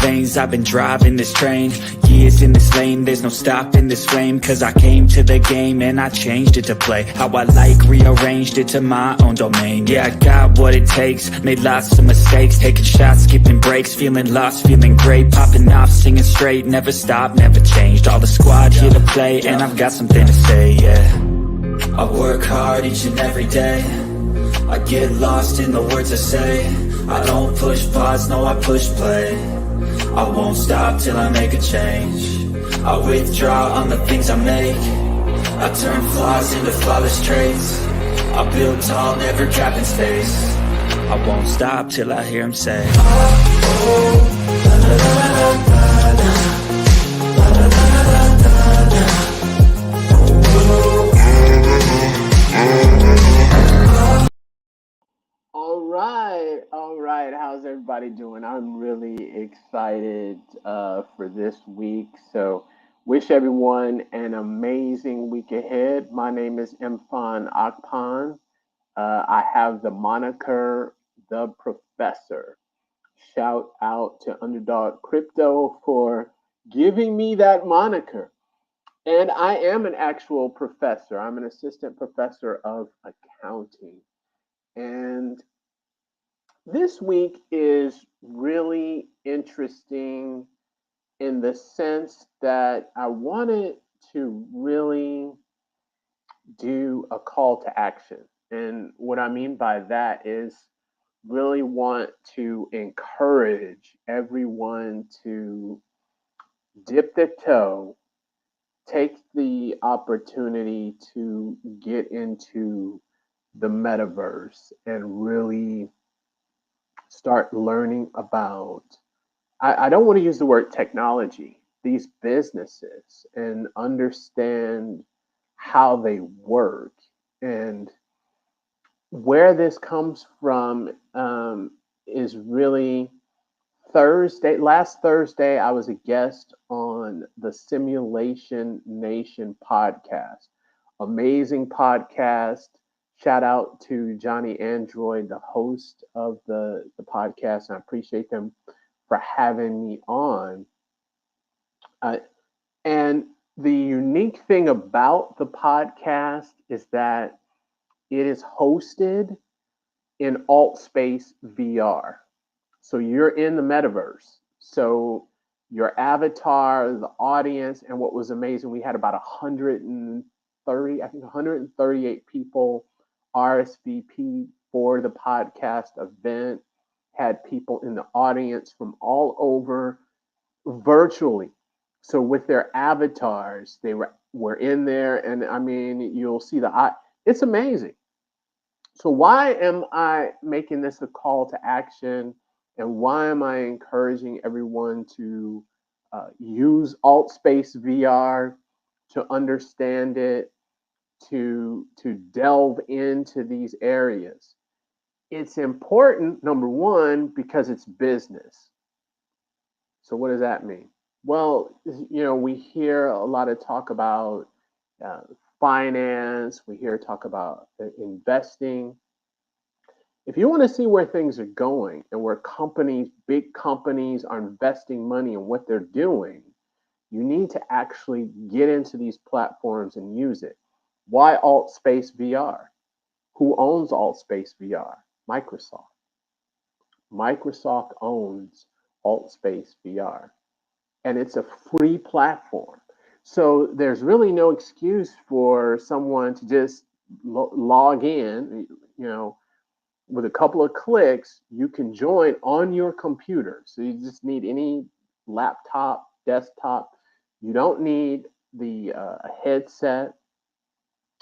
veins, I've been driving this train. Years in this lane, there's no stopping this flame. Cause I came to the game and I changed it to play how I like, rearranged it to my own domain. Yeah, I got what it takes, made lots of mistakes, taking shots, skipping breaks, feeling lost, feeling great, popping off, singing straight, never stopped, never changed. All the squad here to play, and I've got something to say, yeah. I work hard each and every day, I get lost in the words I say. I don't push pause, no, I push play. I won't stop till I make a change. I withdraw on the things I make. I turn flaws into flawless traits. I build tall, never trapped in space. I won't stop till I hear him say, oh, la, la, la, la, la. All right. How's everybody doing? I'm really excited for this week. So, wish everyone an amazing week ahead. My name is Mfon Akpan. I have the moniker The Professor. Shout out to Underdog Crypto for giving me that moniker. And I am an actual professor. I'm an assistant professor of accounting. And this week is really interesting in the sense that I wanted to really do a call to action. And what I mean by that is really want to encourage everyone to dip their toe, take the opportunity to get into the metaverse and really start learning about, I don't want to use the word technology, these businesses, and understand how they work. And where this comes from is really last Thursday, I was a guest on the Simulation Nation podcast. Amazing podcast. Shout out to Johnny Android, the host of the podcast. And I appreciate them for having me on. And the unique thing about the podcast is that it is hosted in Altspace VR. So you're in the metaverse. So your avatar, the audience, and what was amazing, we had about 138 people RSVP for the podcast event, had people in the audience from all over virtually. So with their avatars, they were in there, and I mean, you'll see it's amazing. So why am I making this a call to action, and why am I encouraging everyone to use Altspace VR, to understand it, to delve into these areas? It's important, number one, because it's business. So what does that mean? Well, we hear a lot of talk about finance. We hear talk about investing. If you want to see where things are going and where big companies are investing money in what they're doing, you need to actually get into these platforms and use it. Why Altspace VR? Who owns Altspace VR? Microsoft. Microsoft owns Altspace VR, and it's a free platform. So there's really no excuse for someone to just log in, with a couple of clicks, you can join on your computer. So you just need any laptop, desktop. You don't need the headset.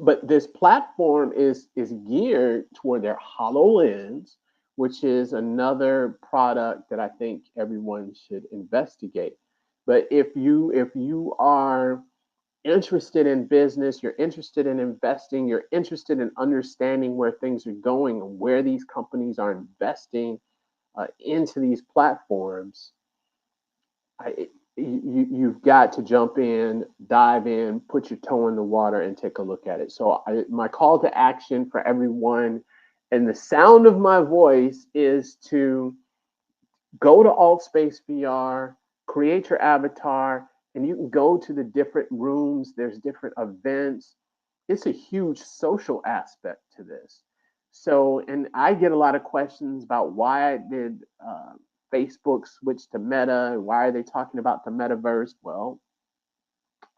But this platform is geared toward their HoloLens, which is another product that I think everyone should investigate. But if you are interested in business, you're interested in investing, you're interested in understanding where things are going and where these companies are investing into these platforms, you've got to jump in, dive in, put your toe in the water, and take a look at it. So my call to action for everyone, and the sound of my voice, is to Go to Altspace VR, create your avatar, and you can go to the different rooms. There's different events. It's a huge social aspect to this. So, and I get a lot of questions about why did Facebook switch to Meta? Why are they talking about the metaverse? Well,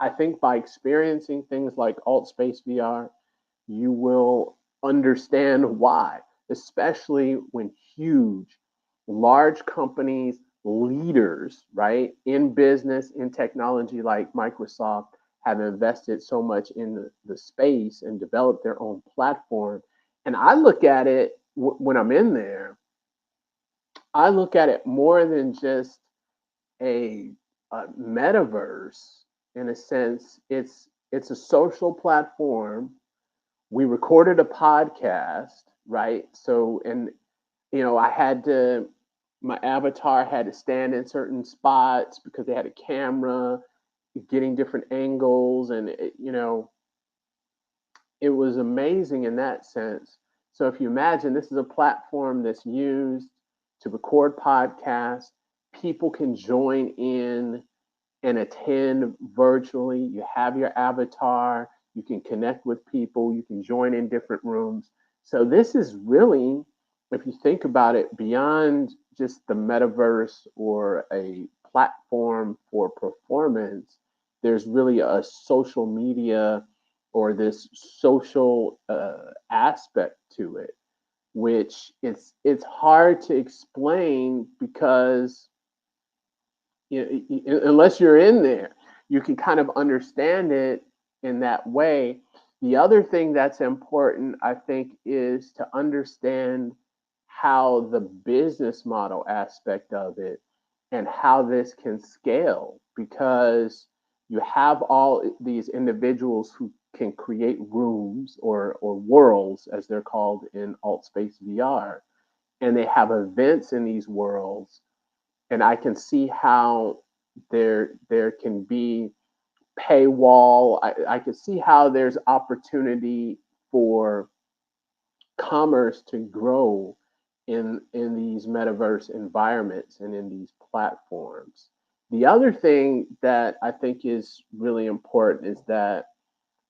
I think by experiencing things like Altspace VR, you will understand why, especially when huge, large companies, leaders, right, in business, in technology like Microsoft have invested so much in the space and developed their own platform. And I look at it when I'm in there, I look at it more than just a, a metaverse in a sense. It's a social platform. We recorded a podcast, right? So, and I had to, my avatar had to stand in certain spots because they had a camera, getting different angles, and it was amazing in that sense. So, if you imagine, this is a platform that's used to record podcasts. People can join in and attend virtually. You have your avatar, you can connect with people, you can join in different rooms. So, this is really, if you think about it, beyond just the metaverse or a platform for performance, there's really a social media or this social aspect to it, which it's hard to explain because unless you're in there, you can kind of understand it in that way. The other thing that's important, I think, is to understand how the business model aspect of it and how this can scale because you have all these individuals who can create rooms or worlds as they're called in Altspace VR, and they have events in these worlds, and I can see how there can be paywall. I can see how there's opportunity for commerce to grow in these metaverse environments and in these platforms. The other thing that I think is really important is that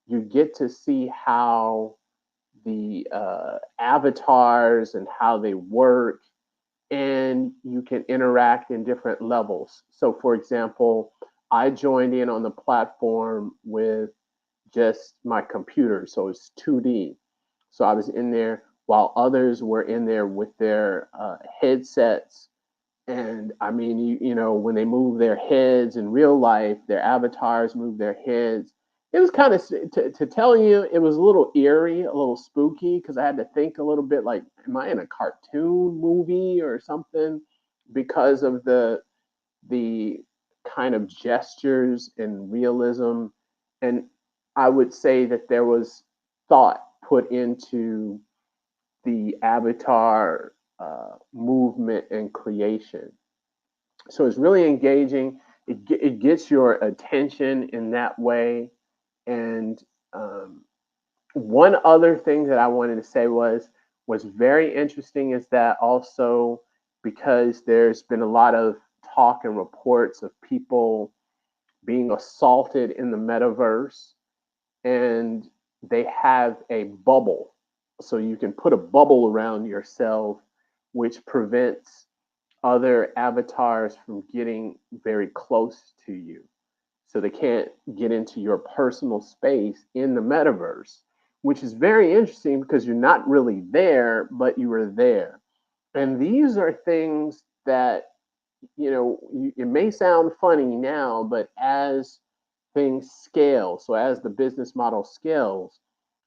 you get to see how the avatars and how they work, and you can interact in different levels. So, for example, I joined in on the platform with just my computer, so it's 2D. So I was in there while others were in there with their headsets. And I mean, when they move their heads in real life, their avatars move their heads. It was kind of, to tell you, it was a little eerie, a little spooky, because I had to think a little bit like, am I in a cartoon movie or something? Because of the kind of gestures and realism. And I would say that there was thought put into the avatar movement and creation. So it's really engaging. It gets your attention in that way. And one other thing that I wanted to say was very interesting is that also because there's been a lot of talk and reports of people being assaulted in the metaverse, and they have a bubble. So you can put a bubble around yourself, which prevents other avatars from getting very close to you. So they can't get into your personal space in the metaverse, which is very interesting because you're not really there, but you are there. And these are things that, it may sound funny now, but as things scale, so as the business model scales,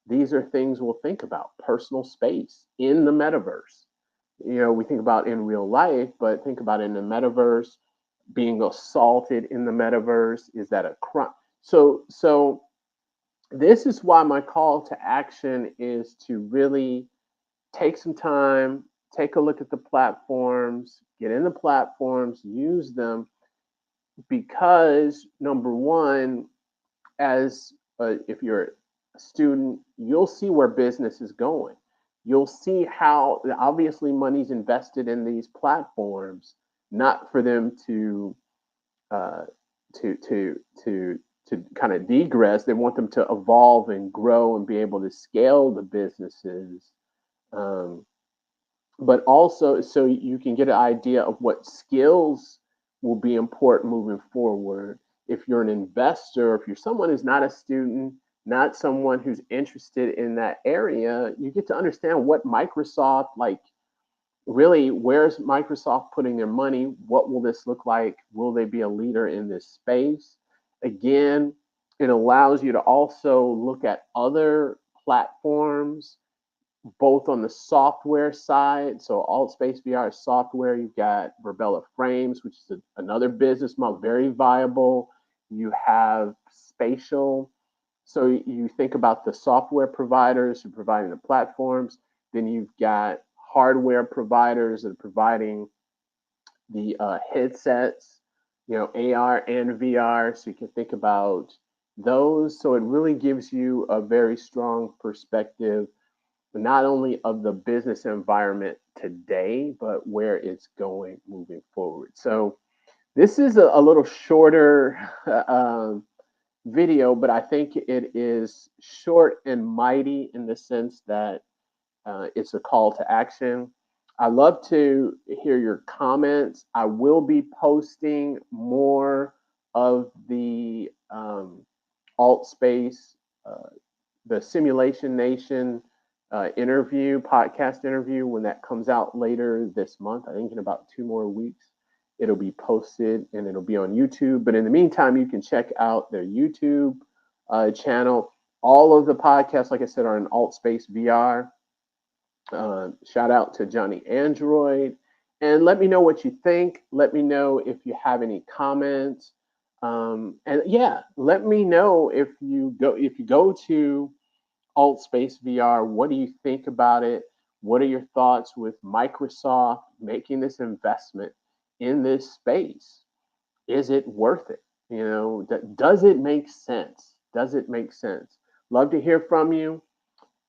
these are things we'll think about: personal space in the metaverse. We think about in real life, but think about in the metaverse, being assaulted in the metaverse. Is that a crime? So this is why my call to action is to really take some time, take a look at the platforms, get in the platforms, use them, because number one, as if you're a student, you'll see where business is going. You'll see how obviously money's invested in these platforms, not for them to uh, to kind of degress. They want them to evolve and grow and be able to scale the businesses, um, but also so you can get an idea of what skills will be important moving forward. If you're an investor, if you're someone who's not a student, not someone who's interested in that area, you get to understand what Microsoft, like, really, where's Microsoft putting their money? What will this look like? Will they be a leader in this space? Again, it allows you to also look at other platforms, both on the software side. So Altspace VR is software. You've got Verbella Frames, which is another business model, very viable. You have Spatial. So you think about the software providers who are providing the platforms. Then you've got hardware providers that are providing the headsets, AR and VR. So you can think about those. So it really gives you a very strong perspective, not only of the business environment today, but where it's going moving forward. So this is a little shorter video, but I think it is short and mighty in the sense that it's a call to action. I love to hear your comments. I will be posting more of the Altspace, the Simulation Nation podcast interview when that comes out later this month. I think in about 2 more weeks, it'll be posted and it'll be on YouTube. But in the meantime, you can check out their YouTube channel. All of the podcasts, like I said, are in Altspace VR. Shout out to Johnny Android, and let me know what you think. Let me know if you have any comments, and yeah, let me know if you go to Altspace VR. What do you think about it? What are your thoughts with Microsoft making this investment in this space? Is it worth it? Does it make sense? Does it make sense? Love to hear from you.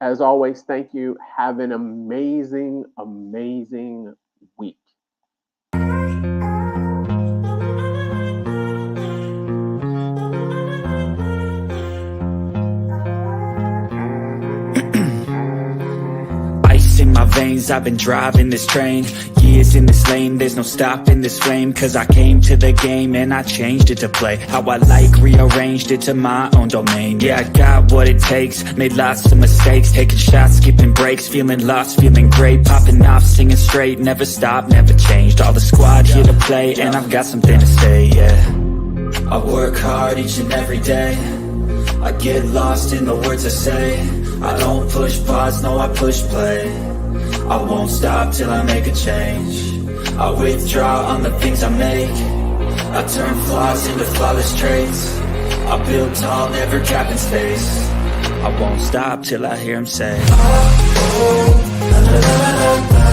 As always, thank you. Have an amazing, amazing week. Ice in my veins, I've been driving this train. Years in this lane, there's no stopping this flame. Cause I came to the game and I changed it to play how I like, rearranged it to my own domain. Yeah, I got what it takes, made lots of mistakes, taking shots, skipping breaks, feeling lost, feeling great, popping off, singing straight, never stopped, never changed. All the squad here to play and I've got something to say, yeah. I work hard each and every day, I get lost in the words I say. I don't push pause, no, I push play. I won't stop till I make a change. I withdraw on the things I make. I turn flaws into flawless traits. I build tall, never capping space. I won't stop till I hear him say, oh, oh, la, la, la, la, la.